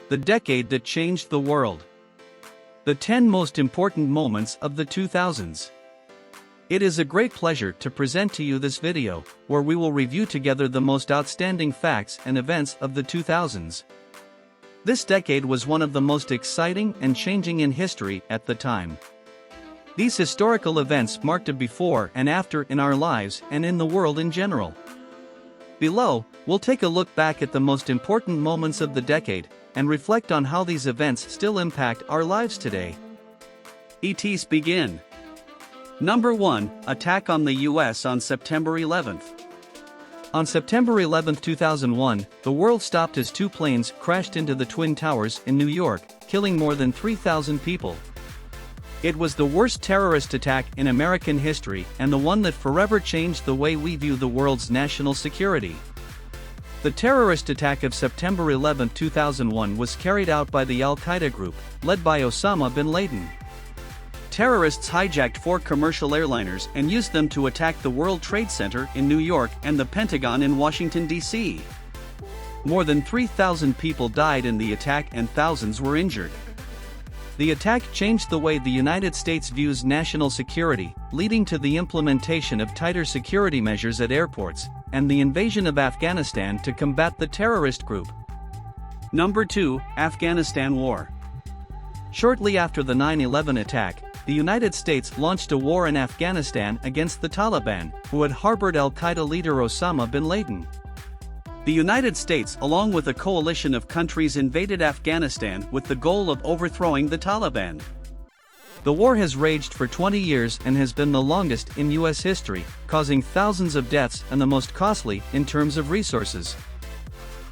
The decade that changed the world. The 10 most important moments of the 2000s. It is a great pleasure to present to you this video, where we will review together the most outstanding facts and events of the 2000s. This decade was one of the most exciting and changing in history at the time. These historical events marked a before and after in our lives and in the world in general. Below, we'll take a look back at the most important moments of the decade and reflect on how these events still impact our lives today. ETs begin. Number 1. Attack on the US on September 11th. On September 11, 2001, the world stopped as two planes crashed into the Twin Towers in New York, killing more than 3,000 people. It was the worst terrorist attack in American history and the one that forever changed the way we view the world's national security. The terrorist attack of September 11, 2001 was carried out by the Al-Qaeda group, led by Osama bin Laden. Terrorists hijacked 4 commercial airliners and used them to attack the World Trade Center in New York and the Pentagon in Washington, D.C. More than 3,000 people died in the attack and thousands were injured. The attack changed the way the United States views national security, leading to the implementation of tighter security measures at airports, and the invasion of Afghanistan to combat the terrorist group. Number 2. Afghanistan War. Shortly after the 9/11 attack, the United States launched a war in Afghanistan against the Taliban, who had harbored Al-Qaeda leader Osama bin Laden. The United States, along with a coalition of countries, invaded Afghanistan with the goal of overthrowing the Taliban. The war has raged for 20 years and has been the longest in U.S. history, causing thousands of deaths and the most costly in terms of resources.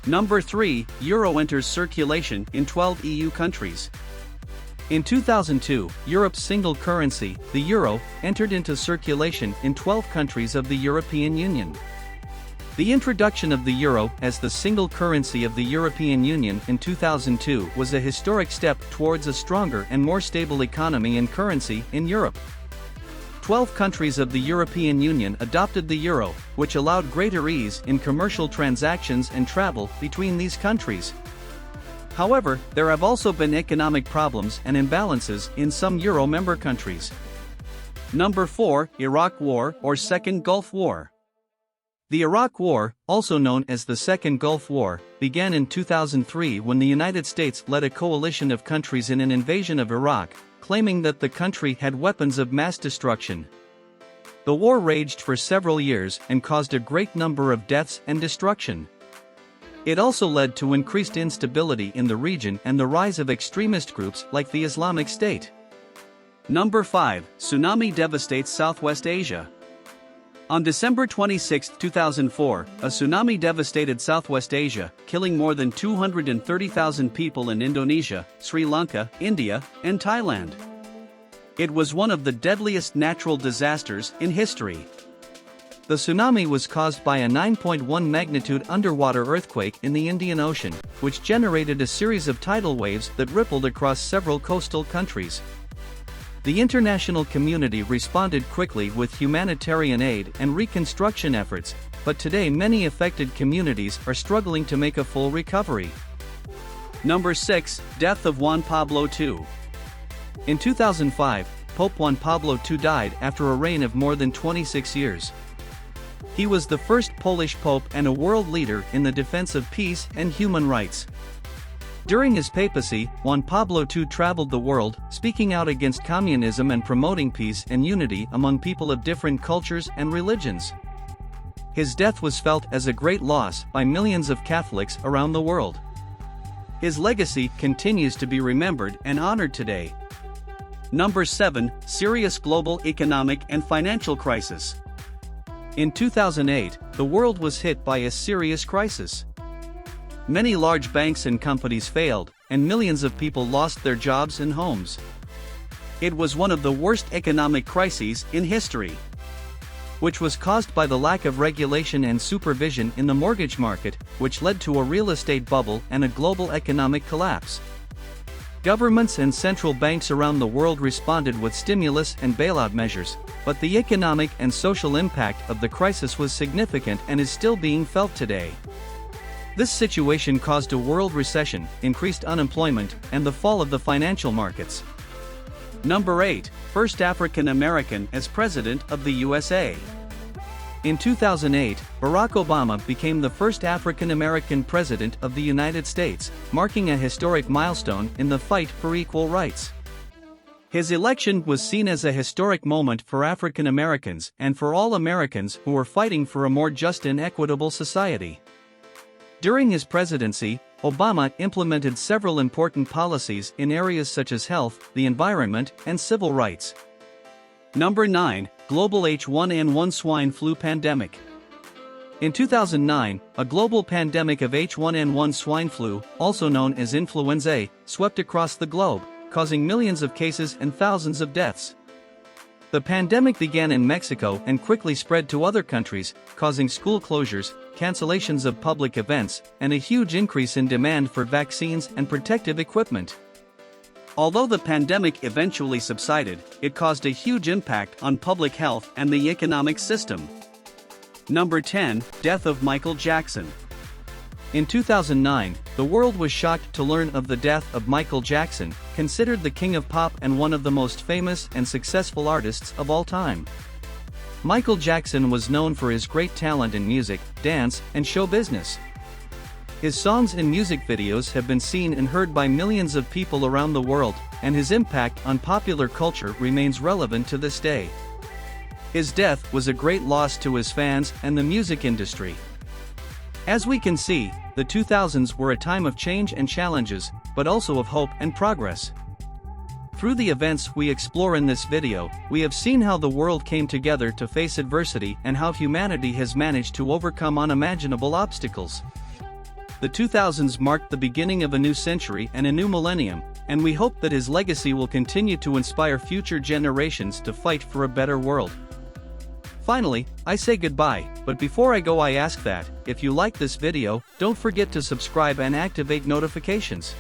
Number 3. Euro enters circulation in 12 EU countries. In 2002, Europe's single currency, the euro, entered into circulation in 12 countries of the European Union. The introduction of the euro as the single currency of the European Union in 2002 was a historic step towards a stronger and more stable economy and currency in Europe. 12 countries of the European Union adopted the euro, which allowed greater ease in commercial transactions and travel between these countries. However, there have also been economic problems and imbalances in some euro member countries. Number 4. Iraq War or Second Gulf War. The Iraq War, also known as the Second Gulf War, began in 2003 when the United States led a coalition of countries in an invasion of Iraq, claiming that the country had weapons of mass destruction. The war raged for several years and caused a great number of deaths and destruction. It also led to increased instability in the region and the rise of extremist groups like the Islamic State. Number 5. Tsunami devastates Southwest Asia. On December 26, 2004, a tsunami devastated Southwest Asia, killing more than 230,000 people in Indonesia, Sri Lanka, India, and Thailand. It was one of the deadliest natural disasters in history. The tsunami was caused by a 9.1 magnitude underwater earthquake in the Indian Ocean, which generated a series of tidal waves that rippled across several coastal countries. The international community responded quickly with humanitarian aid and reconstruction efforts, but today many affected communities are struggling to make a full recovery. Number 6. Death of Juan Pablo II. In 2005, Pope Juan Pablo II died after a reign of more than 26 years. He was the first Polish pope and a world leader in the defense of peace and human rights. During his papacy, Juan Pablo II traveled the world, speaking out against communism and promoting peace and unity among people of different cultures and religions. His death was felt as a great loss by millions of Catholics around the world. His legacy continues to be remembered and honored today. Number 7. Serious global economic and financial crisis. In 2008, the world was hit by a serious crisis. Many large banks and companies failed, and millions of people lost their jobs and homes. It was one of the worst economic crises in history, which was caused by the lack of regulation and supervision in the mortgage market, which led to a real estate bubble and a global economic collapse. Governments and central banks around the world responded with stimulus and bailout measures, but the economic and social impact of the crisis was significant and is still being felt today. This situation caused a world recession, increased unemployment, and the fall of the financial markets. Number 8. First African American as President of the USA. In 2008, Barack Obama became the first African American President of the United States, marking a historic milestone in the fight for equal rights. His election was seen as a historic moment for African Americans and for all Americans who were fighting for a more just and equitable society. During his presidency, Obama implemented several important policies in areas such as health, the environment, and civil rights. Number 9. Global H1N1 Swine Flu Pandemic. In 2009, a global pandemic of H1N1 swine flu, also known as influenza A, swept across the globe, causing millions of cases and thousands of deaths. The pandemic began in Mexico and quickly spread to other countries, causing school closures, cancellations of public events, and a huge increase in demand for vaccines and protective equipment. Although the pandemic eventually subsided, it caused a huge impact on public health and the economic system. Number 10. Death of Michael Jackson. In 2009, the world was shocked to learn of the death of Michael Jackson, considered the king of pop and one of the most famous and successful artists of all time. Michael Jackson was known for his great talent in music, dance, and show business. His songs and music videos have been seen and heard by millions of people around the world, and his impact on popular culture remains relevant to this day. His death was a great loss to his fans and the music industry. As we can see, the 2000s were a time of change and challenges, but also of hope and progress. Through the events we explore in this video, we have seen how the world came together to face adversity and how humanity has managed to overcome unimaginable obstacles. The 2000s marked the beginning of a new century and a new millennium, and we hope that his legacy will continue to inspire future generations to fight for a better world. Finally, I say goodbye, but before I go I ask that, if you like this video, don't forget to subscribe and activate notifications.